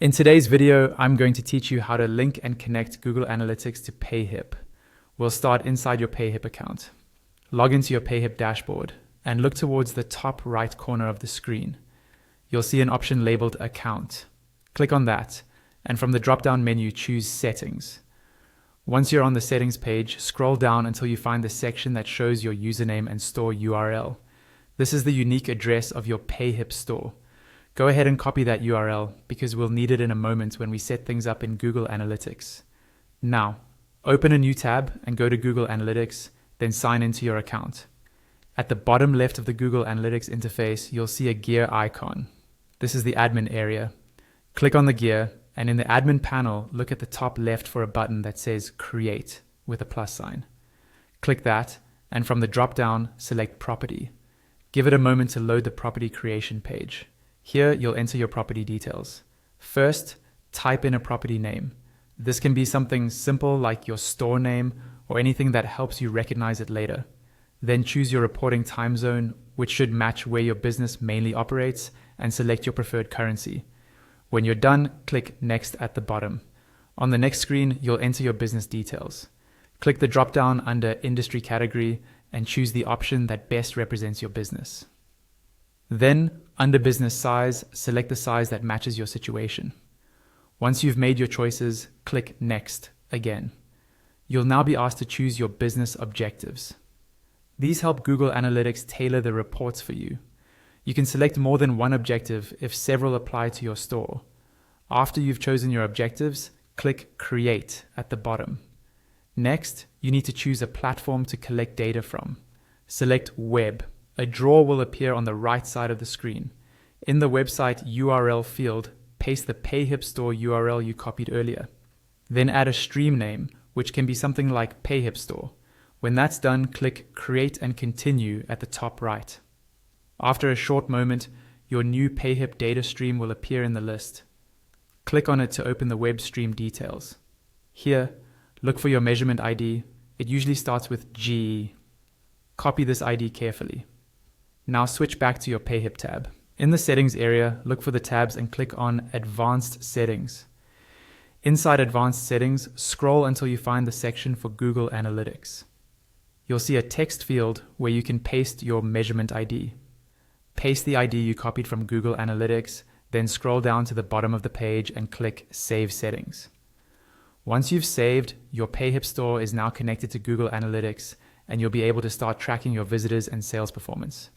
In today's video, I'm going to teach you how to link and connect Google Analytics to Payhip. We'll start inside your Payhip account. Log into your Payhip dashboard and look towards the top right corner of the screen. You'll see an option labeled Account. Click on that, and from the drop-down menu, choose Settings. Once you're on the Settings page, scroll down until you find the section that shows your username and store URL. This is the unique address of your Payhip store. Go ahead and copy that URL because we'll need it in a moment when we set things up in Google Analytics. Now, open a new tab and go to Google Analytics, then sign into your account. At the bottom left of the Google Analytics interface, you'll see a gear icon. This is the admin area. Click on the gear, and in the admin panel, look at the top left for a button that says Create with a plus sign. Click that, and from the drop-down, select Property. Give it a moment to load the property creation page. Here, you'll enter your property details. First, type in a property name. This can be something simple like your store name or anything that helps you recognize it later. Then choose your reporting time zone, which should match where your business mainly operates, and select your preferred currency. When you're done, click Next at the bottom. On the next screen, you'll enter your business details. Click the drop-down under Industry category and choose the option that best represents your business. Then, under Business Size, select the size that matches your situation. Once you've made your choices, click Next again. You'll now be asked to choose your business objectives. These help Google Analytics tailor the reports for you. You can select more than one objective if several apply to your store. After you've chosen your objectives, click Create at the bottom. Next, you need to choose a platform to collect data from. Select Web. A drawer will appear on the right side of the screen. In the website URL field, paste the Payhip store URL you copied earlier. Then add a stream name, which can be something like Payhip store. When that's done, click Create and Continue at the top right. After a short moment, your new Payhip data stream will appear in the list. Click on it to open the web stream details. Here, look for your measurement ID. It usually starts with GE. Copy this ID carefully. Now switch back to your Payhip tab. In the Settings area, look for the tabs and click on Advanced Settings. Inside Advanced Settings, scroll until you find the section for Google Analytics. You'll see a text field where you can paste your measurement ID. Paste the ID you copied from Google Analytics, then scroll down to the bottom of the page and click Save Settings. Once you've saved, your Payhip store is now connected to Google Analytics, and you'll be able to start tracking your visitors and sales performance.